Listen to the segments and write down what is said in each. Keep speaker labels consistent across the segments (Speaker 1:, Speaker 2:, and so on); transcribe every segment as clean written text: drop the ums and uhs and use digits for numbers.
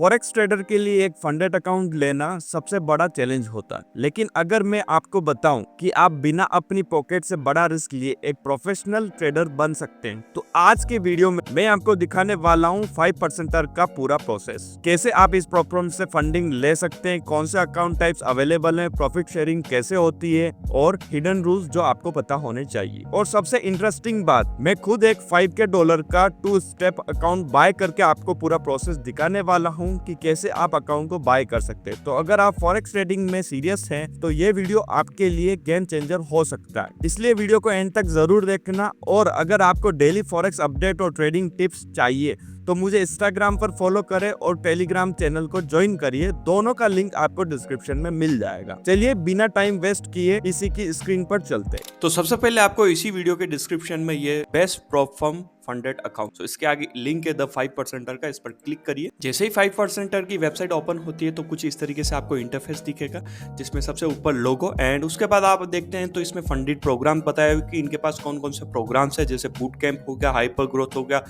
Speaker 1: Forex trader के लिए एक फंडेड अकाउंट लेना सबसे बड़ा चैलेंज होता है, लेकिन अगर मैं आपको बताऊं कि आप बिना अपनी पॉकेट से बड़ा रिस्क लिए एक प्रोफेशनल ट्रेडर बन सकते हैं, तो आज के वीडियो में मैं आपको दिखाने वाला हूं 5% का पूरा प्रोसेस। कैसे आप इस प्रोग्राम से फंडिंग ले सकते हैं, कौन से अकाउंट टाइप्स अवेलेबल हैं, प्रॉफिट शेयरिंग कैसे होती है और हिडन रूल्स जो आपको पता होने चाहिए। और सबसे इंटरेस्टिंग बात, मैं खुद एक $5K का 2 स्टेप अकाउंट बाय करके आपको पूरा प्रोसेस दिखाने वाला हूं कि कैसे आप अकाउंट को बाय कर सकते हैं। तो अगर आप फॉरेक्स ट्रेडिंग में सीरियस हैं तो ये वीडियो आपके लिए गेम चेंजर हो सकता है, इसलिए वीडियो को एंड तक जरूर देखना। और अगर आपको डेली फॉरेक्स अपडेट और ट्रेडिंग टिप्स चाहिए तो मुझे इंस्टाग्राम पर फॉलो करें और टेलीग्राम चैनल को ज्वाइन करिए, दोनों का लिंक आपको डिस्क्रिप्शन में मिल जाएगा। चलिए बिना टाइम वेस्ट किए इसी की स्क्रीन पर चलते हैं।
Speaker 2: तो सबसे पहले आपको इसी वीडियो के डिस्क्रिप्शन में ये best prop firm funded account, तो इसके आगे लिंक है द 5%er का, इस पर क्लिक करिए। जैसे ही 5%er की वेबसाइट ओपन होती है तो कुछ इस तरीके से आपको इंटरफेस दिखेगा, जिसमें सबसे ऊपर लोगो एंड उसके बाद आप देखते हैं तो इसमें फंडेड प्रोग्राम बताया कि इनके पास कौन कौन से प्रोग्राम्स है, जैसे बूट कैंप हो गया, हाइपर ग्रोथ हो गया,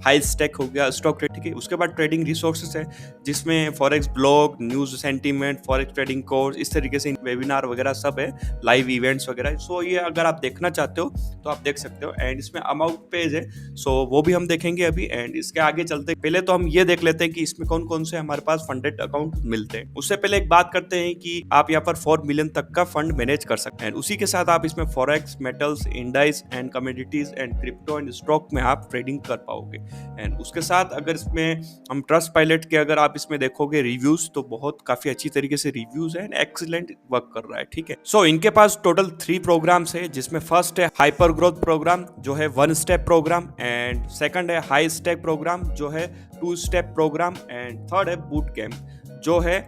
Speaker 2: हाई स्टैक हो गया, स्टॉक ट्रेड, ठीक है। उसके बाद ट्रेडिंग रिसोर्सेस है जिसमें forex blog, news sentiment, forex trading course, इस तरीके से वेबिनार वगैरह सब है, लाइव इवेंट्स वगैरह। सो ये अगर आप देखना चाहते हो तो आप देख सकते हो। एंड इसमें अमाउंट पेज है, सो वो भी हम देखेंगे अभी। एंड इसके आगे चलते पहले तो हम ये देख लेते हैं कि इसमें कौन कौन से हमारे पास फंडेड अकाउंट मिलते हैं। उससे पहले एक बात करते हैं कि आप यहाँ पर 4 मिलियन तक का फंड मैनेज कर सकते हैं। उसी के साथ आप इसमें forex, metals, indices and commodities and crypto and stock में आप ट्रेडिंग कर पाओगे। एंड उसके साथ अगर इसमें हम ट्रस्ट पायलट के अगर आप इसमें देखोगे रिव्यूज, तो बहुत काफी अच्छी तरीके से रिव्यूज है, एक्सीलेंट वर्क कर रहा है, ठीक है। सो इनके पास टोटल 3 प्रोग्राम्स है, जिसमें फर्स्ट है हाइपर ग्रोथ प्रोग्राम जो है 1 स्टेप प्रोग्राम, एंड सेकंड है हाई स्टेक प्रोग्राम जो है 2 स्टेप प्रोग्राम, एंड थर्ड है बूट कैंप जो है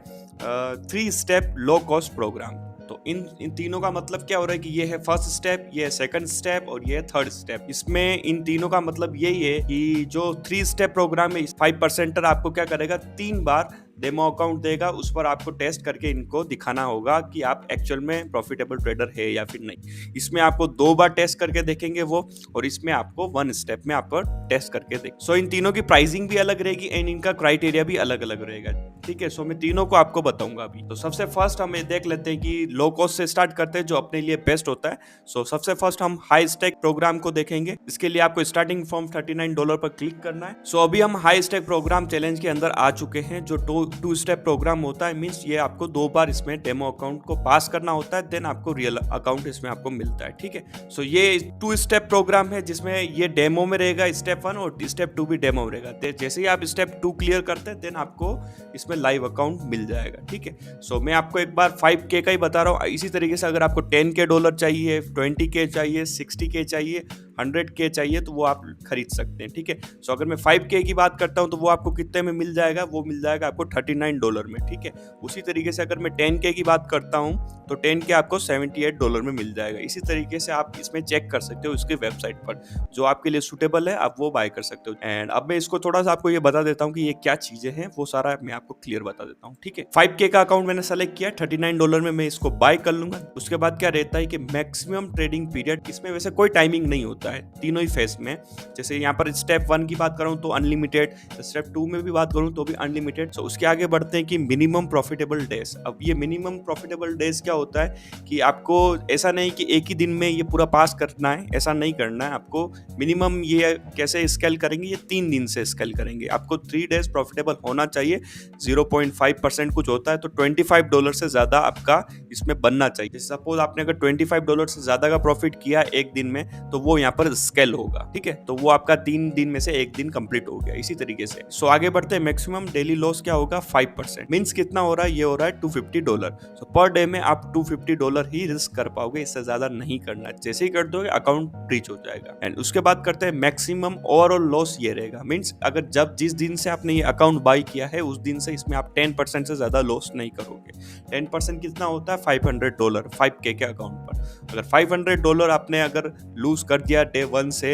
Speaker 2: 3 स्टेप लो कॉस्ट प्रोग्राम। तो इन तीनों का मतलब क्या हो रहा है कि ये है फर्स्ट स्टेप, ये है सेकंड स्टेप और ये है थर्ड स्टेप। इसमें इन तीनों का मतलब यही है कि जो 3 स्टेप प्रोग्राम है, 5%er आपको क्या करेगा, 3 बार डेमो अकाउंट देगा, उस पर आपको टेस्ट करके इनको दिखाना होगा कि आप एक्चुअल में प्रॉफिटेबल ट्रेडर है या फिर नहीं। इसमें आपको 2 बार टेस्ट करके देखेंगे वो, और इसमें आपको 1 स्टेप में आपको टेस्ट करके देख। सो इन तीनों की प्राइसिंग भी अलग रहेगी एंड इनका क्राइटेरिया भी अलग अलग रहेगा, ठीक है। सो मैं तीनों को आपको बताऊंगा अभी। तो सबसे फर्स्ट हम देख लेते हैं कि लो कॉस्ट से स्टार्ट करते हैं जो अपने लिए बेस्ट होता है। सो सबसे फर्स्ट हम हाई स्टेक प्रोग्राम को देखेंगे। इसके लिए आपको स्टार्टिंग फ्रॉम $39 पर क्लिक करना है। सो अभी हम हाई स्टेक प्रोग्राम चैलेंज के अंदर आ चुके हैं। जो 2 स्टेप प्रोग्राम होता है, मींस ये आपको 2 बार इसमें डेमो अकाउंट को पास करना होता है, देन आपको रियल अकाउंट इसमें आपको मिलता है, ठीक है। सो ये 2 स्टेप प्रोग्राम है जिसमें ये डेमो में रहेगा स्टेप 1 और स्टेप 2 भी डेमो में रहेगा। जैसे ही आप स्टेप 2 क्लियर करते हैं देन आपको इसमें लाइव अकाउंट मिल जाएगा, ठीक है। सो मैं आपको एक बार 5K का ही बता रहा हूँ। इसी तरीके से अगर आपको $10K चाहिए, 20K चाहिए, 60K चाहिए, 100K चाहिए तो वो आप खरीद सकते हैं, ठीक है। सो अगर मैं 5K की बात करता हूँ तो वो आपको कितने में मिल जाएगा, वो मिल जाएगा आपको $39 में, ठीक है। उसी तरीके से अगर मैं 10K की बात करता हूँ तो 10K आपको $78 में मिल जाएगा। इसी तरीके से आप इसमें चेक कर सकते हो इसके वेबसाइट पर, जो आपके लिए सुटेबल है आप वो बाय कर सकते हो। एंड अब मैं इसको थोड़ा सा आपको ये बता देता हूँ कि ये क्या चीजें हैं, वो सारा मैं आपको क्लियर बता देता हूँ, ठीक है। 5K का अकाउंट मैंने सेलेक्ट किया, $39 में मैं इसको बाय कर लूंगा। उसके बाद क्या रहता है कि मैक्सिमम ट्रेडिंग पीरियड, इसमें वैसे कोई टाइमिंग नहीं होता है तीनों ही फेज में। जैसे यहाँ पर स्टेप 1 की बात करूँ तो अनलिमिटेड, स्टेप 2 में भी बात करूँ तो भी अनलिमिटेड। सो उसके आगे बढ़ते हैं कि मिनिमम प्रॉफिटेबल डेज। अब ये मिनिमम प्रॉफिटेबल डेज क्या होता है कि आपको ऐसा नहीं कि एक ही दिन में ये पूरा पास करना है, ऐसा नहीं करना है आपको। मिनिमम ये कैसे स्केल करेंगे, ये 3 दिन से स्केल करेंगे। आपको 3 डेज प्रॉफिटेबल होना चाहिए, 0.5% कुछ होता है, तो $25 से ज्यादा आपका इसमें बनना चाहिए। सपोज आपने अगर $25 से ज्यादा का प्रॉफिट किया एक दिन में तो वो यहाँ पर स्केल होगा, ठीक है। तो वो आपका 3 दिन में से एक दिन कंप्लीट हो गया, इसी तरीके से। सो आगे बढ़ते हैं। मैक्सिमम डेली लॉस क्या होगा, 5%, मींस कितना हो रहा है, ये हो रहा है $250। सो पर डे में आप $250 ही रिस्क कर पाओगे, इससे ज्यादा नहीं करना। जैसे ही कर दोगे अकाउंट ब्रीच हो जाएगा। एंड उसके बाद करते हैं मैक्सिमम ओवरऑल लॉस ये रहेगा, मींस अगर जिस दिन से आपने ये अकाउंट बाय किया है उस दिन से इसमें आप 10% से ज्यादा लॉस नहीं करोगे। 10% कितना होता है, $500 5K के अकाउंट पर। अगर $500 आपने अगर लूज कर दिया डे 1 से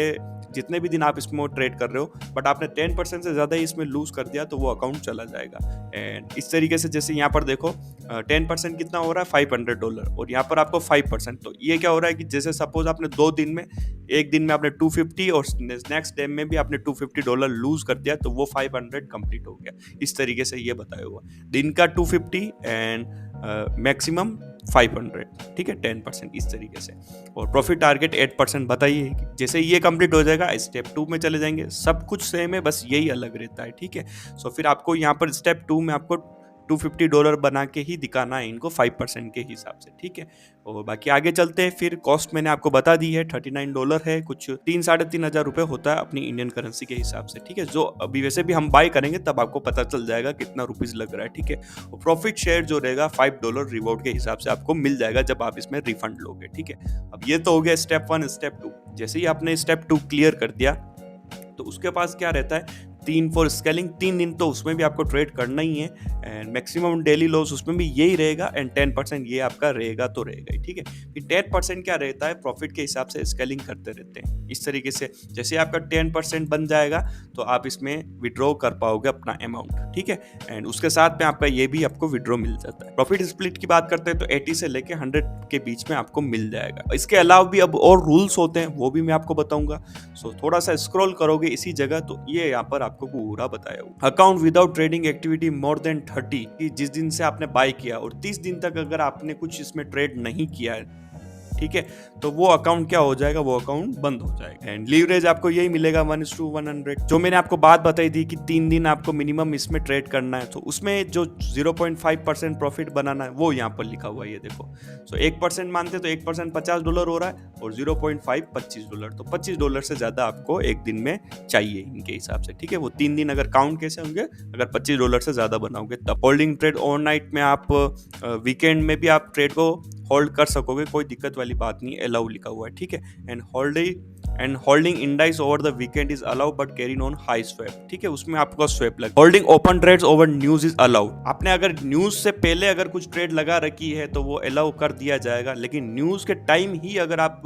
Speaker 2: जितने भी दिन आप इसमें ट्रेड कर रहे हो, बट आपने 10% से ज़्यादा ही इसमें लूज कर दिया तो वो अकाउंट चला जाएगा। एंड इस तरीके से जैसे यहाँ पर देखो 10% कितना हो रहा है $500 और यहाँ पर आपको 5%। तो ये क्या हो रहा है कि जैसे सपोज आपने 2 दिन में, एक दिन में आपने 250 और नेक्स्ट डे में भी आपने $250 लूज कर दिया तो वो 500 कंप्लीट हो गया। इस तरीके से ये बताया हुआ, दिन का 250 एंड मैक्सिमम 500, ठीक है, 10% इस तरीके से। और प्रॉफिट टारगेट 8% बताइए। जैसे ये कंप्लीट हो जाएगा स्टेप 2 में चले जाएंगे, सब कुछ सेम है, बस यही अलग रहता है, ठीक है। सो फिर आपको यहाँ पर स्टेप 2 में आपको $250 बना के ही दिखाना है इनको 5% के हिसाब से, ठीक है। और बाकी आगे चलते हैं। फिर कॉस्ट मैंने आपको बता दी है, $39 है, कुछ 3-3.5 हज़ार रुपये होता है अपनी इंडियन करेंसी के हिसाब से, ठीक है। जो अभी वैसे भी हम बाय करेंगे तब आपको पता चल जाएगा कितना रुपीज लग रहा है, ठीक है। और प्रॉफिट शेयर जो रहेगा $5 रिवॉर्ड के हिसाब से आपको मिल जाएगा जब आप इसमें रिफंड लोगे, ठीक है। अब ये तो हो गया स्टेप 1। स्टेप 2, जैसे ही आपने स्टेप 2 क्लियर कर दिया तो उसके पास क्या रहता है, 3 फॉर स्केलिंग, 3 दिन तो उसमें भी आपको ट्रेड करना ही है एंड मैक्सिमम डेली लॉस उसमें भी यही रहेगा एंड 10% ये आपका रहेगा तो रहेगा ही, ठीक है। फिर 10% क्या रहता है, प्रॉफिट के हिसाब से स्केलिंग करते रहते हैं इस तरीके से। जैसे आपका 10% बन जाएगा तो आप इसमें विड्रॉ कर पाओगे अपना अमाउंट, ठीक है। एंड उसके साथ में आपका ये भी आपको विड्रॉ मिल जाता है। प्रॉफिट स्प्लिट की बात करते हैं तो 80 से लेके 100 के बीच में आपको मिल जाएगा। इसके अलावा भी अब और रूल्स होते हैं, वो भी मैं आपको बताऊंगा। सो थोड़ा सा स्क्रॉल करोगे इसी जगह तो ये यहाँ पर आपको पूरा बताया हुआ। Account without trading activity more than 30, कि जिस दिन से आपने बाय किया और 30 दिन तक अगर आपने कुछ इसमें ट्रेड नहीं किया है, ठीक है, तो वो अकाउंट क्या हो जाएगा, वो अकाउंट बंद हो जाएगा। एंड लीवरेज आपको यही मिलेगा 1:100। जो मैंने आपको बात बताई थी कि 3 दिन आपको मिनिमम इसमें ट्रेड करना है, तो उसमें जो 0.5% प्रॉफिट बनाना है वो यहाँ पर लिखा हुआ है, ये देखो। सो 1% मानते तो 1% $50 हो रहा है और 0.5 $25। तो $25 से ज्यादा आपको एक दिन में चाहिए इनके हिसाब से, ठीक है। वो 3 दिन अगर काउंट कैसे होंगे, अगर $25 से ज्यादा बनाओगे तब। होल्डिंग ट्रेड ओवरनाइट में आप वीकेंड में भी आप ट्रेड को होल्ड कर सकोगे, कोई दिक्कत वाली बात नहीं, अलाउ लिखा हुआ है, ठीक है। And holding indices over the weekend is allow but carry on high swap, ठीक है, उसमें आपको स्वैप लगे। Holding open trades over news is allowed. आपने अगर न्यूज से पहले अगर कुछ ट्रेड लगा रखी है तो वो अलाउ कर दिया जाएगा, लेकिन न्यूज के टाइम ही अगर आप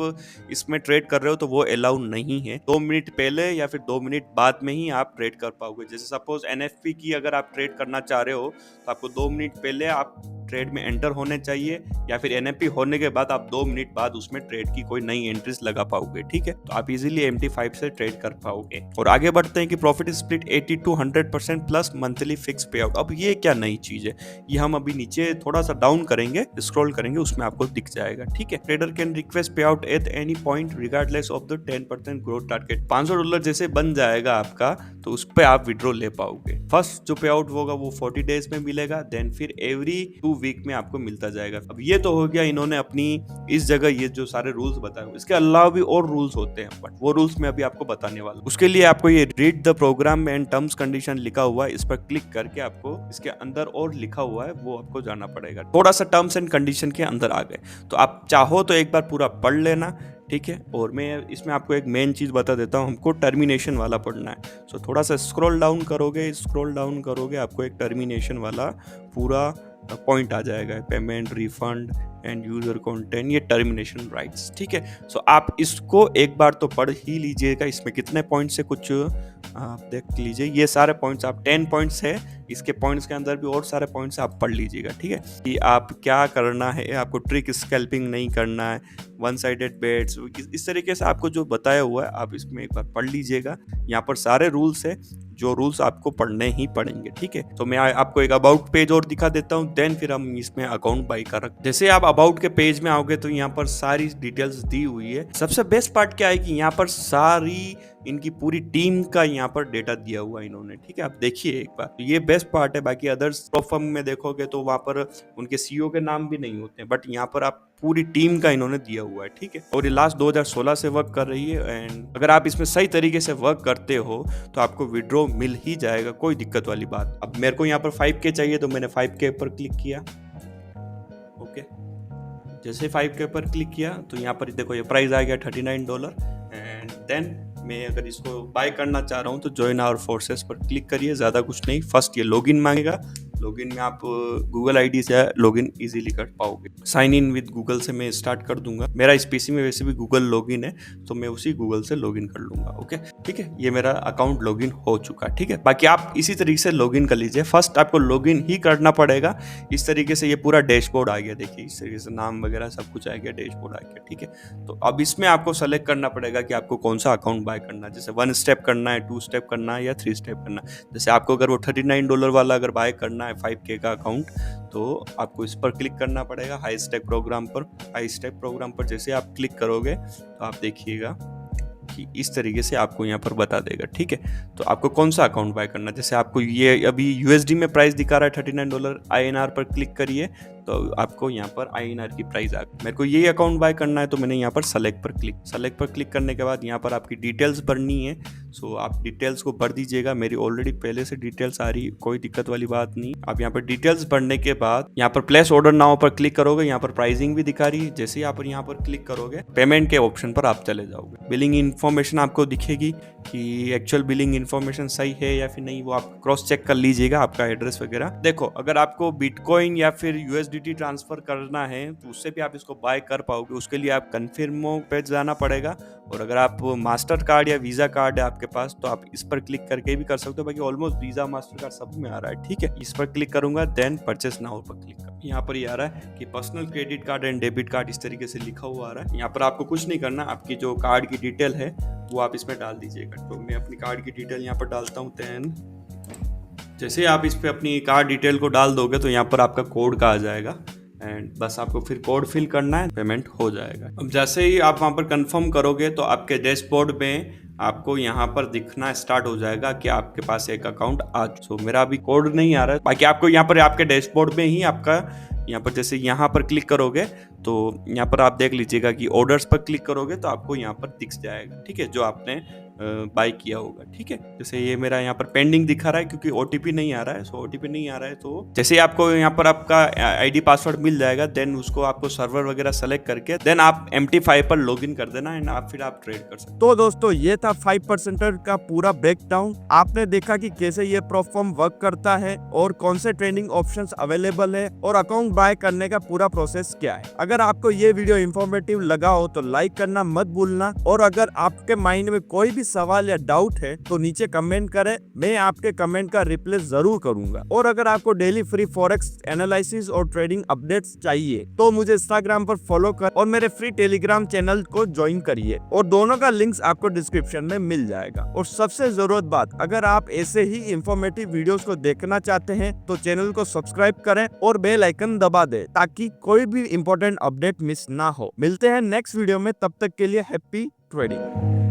Speaker 2: इसमें ट्रेड कर रहे हो तो वो अलाउ नहीं है। 2 मिनट पहले या फिर 2 मिनट बाद में ही आप ट्रेड कर पाओगे। जैसे सपोज एनएफपी की अगर आप ट्रेड करना चाह रहे हो तो आपको 2 मिनट पहले आप ट्रेड में एंटर होने चाहिए, या फिर एनएफपी होने के बाद आप 2 मिनट बाद उसमें ट्रेड की कोई नई एंट्रीज लगा पाओगे, ठीक है। तो आप इजीली MT5 से ट्रेड कर पाओगे। और आगे बढ़ते हैं कि profit split 80 to 100% plus monthly fix पे आउट। अब ये क्या नई चीज है, ये हम अभी नीचे थोड़ा सा डाउन करेंगे, स्क्रॉल करेंगे, उसमें आपको दिख जाएगा, ठीक है। ट्रेडर कैन रिक्वेस्ट पे out at any point regardless of the 10% growth target. $500 जैसे बन जाएगा आपका तो उस पर आप विड्रॉ ले पाओगे। फर्स्ट जो पे आउट होगा वो 40 डेज में मिलेगा, देन फिर एवरी 2 वीक में आपको मिलता जाएगा। अब ये तो हो गया इन्होंने अपनी इस जगह ये जो सारे रूल्स बताए। इसके अलावा भी और रूल्स होते हैं बट वो रूल्स मैं अभी आपको बताने वाला हूं। उसके लिए आपको ये read the program and terms condition लिखा हुआ है, इस पर क्लिक करके आपको इसके अंदर और लिखा हुआ है वो आपको जाना पड़ेगा। थोड़ा सा टर्म्स एंड कंडीशन के अंदर आ गए तो आप चाहो तो एक बार पूरा पढ़ लेना, ठीक है। और मैं इसमें आपको एक मेन चीज़ बता देता हूँ, हमको टर्मिनेशन वाला पढ़ना है। सो थोड़ा सा स्क्रॉल डाउन करोगे आपको एक टर्मिनेशन वाला पूरा पॉइंट आ जाएगा, payment, refund and user content, ये टर्मिनेशन राइट्स, ठीक है। सो आप इसको एक बार तो पढ़ ही लीजिएगा। इसमें कितने पॉइंट्स है कुछ आप देख लीजिए, ये सारे पॉइंट्स आप 10 पॉइंट्स है, इसके पॉइंट्स के अंदर भी और सारे पॉइंट्स आप पढ़ लीजिएगा, ठीक है। कि आप क्या करना है, आपको ट्रिक स्कैल्पिंग नहीं करना है, वन साइडेड बेट्स, इस तरीके से आपको जो बताया हुआ है आप इसमें एक बार पढ़ लीजिएगा। यहाँ पर सारे रूल्स है, जो रूल्स आपको पढ़ने ही पड़ेंगे, ठीक है। तो मैं आपको एक अबाउट पेज और दिखा देता हूँ, देन फिर हम इसमें अकाउंट बाई कर रखते। जैसे आप अबाउट के पेज में आओगे तो यहाँ पर सारी डिटेल्स दी हुई है। सबसे बेस्ट पार्ट क्या है कि यहाँ पर सारी इनकी पूरी टीम का यहाँ पर डेटा दिया हुआ है इन्होंने, ठीक है। आप देखिए एक बार, तो ये बेस्ट पार्ट है। बाकी अदर्स फर्म में देखोगे तो वहाँ पर उनके CEO के नाम भी नहीं होते, बट यहाँ पर आप पूरी टीम का इन्होंने दिया हुआ है, ठीक है। और ये लास्ट 2016 से वर्क कर रही है एंड अगर आप इसमें सही तरीके से वर्क करते हो तो आपको विड्रॉ मिल ही जाएगा, कोई दिक्कत वाली बात। अब मेरे को यहाँ पर 5K चाहिए तो मैंने 5K पर क्लिक किया, ओके। जैसे 5K पर क्लिक किया तो यहाँ पर देखो ये प्राइस आ गया $39 एंड देन मैं अगर इसको बाय करना चाह रहा हूँ तो ज्वाइन आवर फोर्सेस पर क्लिक करिए, ज़्यादा कुछ नहीं। फर्स्ट ये लॉगिन मांगेगा, लॉगिन में आप गूगल आईडी से लॉगिन इजीली कर पाओगे। साइन इन विद गूगल से मैं स्टार्ट कर दूंगा। मेरा इस पीसी में वैसे भी गूगल लॉगिन है, तो मैं उसी गूगल से लॉगिन कर लूंगा। ओके, ठीक है, ये मेरा अकाउंट लॉगिन हो चुका है। ठीक है, बाकी आप इसी तरीके से लॉगिन कर लीजिए। फर्स्ट आपको लॉगिन ही करना पड़ेगा। इस तरीके से ये पूरा डैशबोर्ड आ गया, देखिए इस तरीके से नाम वगैरह सब कुछ आ गया, डैशबोर्ड आ गया। ठीक है, तो अब इसमें आपको सेलेक्ट करना पड़ेगा कि आपको कौन सा अकाउंट बाय करना है, जैसे 1 स्टेप करना है, 2 स्टेप करना है या 3 स्टेप करना है। जैसे आपको अगर वो $39 वाला अगर बाय करना है 5K का अकाउंट, तो आपको इस पर क्लिक करना पड़ेगा, हाई स्टेप प्रोग्राम पर। हाई स्टेप प्रोग्राम पर जैसे आप क्लिक करोगे तो आप देखिएगा कि इस तरीके से आपको यहाँ पर बता देगा। ठीक है, तो आपको कौन सा अकाउंट बाय करना है, जैसे आपको ये अभी USD में प्राइस दिखा रहा है $39, INR पर क्लिक करिए तो आपको यहाँ पर INR की प्राइस आ गई। मेरे को ये अकाउंट बाय करना है तो मैंने यहाँ पर सेलेक्ट पर क्लिक करने के बाद यहाँ पर आपकी डिटेल्स भरनी है। सो आप डिटेल्स को भर दीजिएगा। मेरी ऑलरेडी पहले से डिटेल्स आ रही, कोई दिक्कत वाली बात नहीं। आप यहाँ पर डिटेल्स भरने के बाद यहाँ पर प्लेस ऑर्डर नाउ पर क्लिक करोगे, यहाँ पर प्राइसिंग भी दिखा रही है। जैसे ही आप यहाँ पर क्लिक करोगे पेमेंट के ऑप्शन पर आप चले जाओगे। बिलिंग इन्फॉर्मेशन आपको दिखेगी कि एक्चुअल बिलिंग इन्फॉर्मेशन सही है या फिर नहीं, वो आप क्रॉस चेक कर लीजिएगा, आपका एड्रेस वगैरह। देखो, अगर आपको बिटकॉइन या फिर USDT ट्रांसफर करना है तो उससे भी आप इसको बाय कर पाओगे। उसके लिए आप कन्फर्मो पे जाना पड़ेगा, और अगर आप मास्टर कार्ड या वीजा कार्ड है आपके पास तो आप इस पर क्लिक करके भी कर सकते हो। बाकी ऑलमोस्ट वीजा मास्टर कार्ड सब में आ रहा है। ठीक है, इस पर क्लिक करूंगा, देन परचेस नाउ पर क्लिक कर। यहाँ पर ये आ रहा है कि personal credit card and debit card, इस तरीके से लिखा हुआ आ रहा है। यहाँ पर आपको कुछ नहीं करना, आपकी जो कार्ड की डिटेल है वो आप इसमें डाल दीजिएगा। तो मैं अपनी कार्ड की डिटेल यहाँ पर डालता हूँ। देन जैसे आप इस पे अपनी कार्ड डिटेल को डाल दोगे तो यहाँ पर आपका कोड का आ जाएगा, एंड बस आपको फिर कोड फिल करना है, पेमेंट हो जाएगा। अब जैसे ही आप वहाँ पर कंफर्म करोगे तो आपके डैशबोर्ड में आपको यहाँ पर दिखना स्टार्ट हो जाएगा कि आपके पास एक अकाउंट आ। सो मेरा अभी कोड नहीं आ रहा है। बाकी आपको यहाँ पर आपके डैशबोर्ड में ही आपका यहाँ पर जैसे यहाँ पर क्लिक करोगे तो यहाँ पर आप देख लीजिएगा कि ऑर्डर्स पर क्लिक करोगे तो आपको यहाँ पर दिख जाएगा। ठीक है, जो आपने बाय किया होगा। ठीक है, जैसे ये मेरा यहाँ पर पेंडिंग दिखा रहा है क्योंकि OTP नहीं आ रहा है। सो OTP नहीं आ रहा है तो जैसे ही आपको यहाँ पर आपका ID पासवर्ड मिल जाएगा, देन उसको आपको सर्वर वगैरह सेलेक्ट करके देन आप MT5 पर लॉगिन कर देना एंड आप फिर आप ट्रेड कर सकते।
Speaker 1: तो दोस्तों, ये था 5% का पूरा ब्रेकडाउन। आपने देखा कि कैसे ये प्लेटफॉर्म वर्क करता है और कौन से ट्रेडिंग ऑप्शंस अवेलेबल है और अकाउंट बाय करने का पूरा प्रोसेस क्या है। अगर आपको ये वीडियो इंफॉर्मेटिव लगा हो तो लाइक करना मत भूलना, और अगर आपके माइंड में कोई भी सवाल या डाउट है तो नीचे कमेंट करें, मैं आपके कमेंट का रिप्लाई जरूर करूंगा। और अगर आपको डेली फ्री फॉरेक्स एनालिसिस और ट्रेडिंग अपडेट्स चाहिए तो मुझे इंस्टाग्राम पर फॉलो कर और मेरे फ्री टेलीग्राम चैनल को ज्वाइन करिए, और दोनों का लिंक्स आपको डिस्क्रिप्शन में मिल जाएगा। और सबसे जरूरत बात, अगर आप ऐसे ही इंफॉर्मेटिव वीडियोस को देखना चाहते हैं तो चैनल को सब्सक्राइब करें और बेल आइकन दबा दें ताकि कोई भी इंपॉर्टेंट अपडेट मिस ना हो। मिलते हैं नेक्स्ट वीडियो में, तब तक के लिए हैप्पी ट्रेडिंग।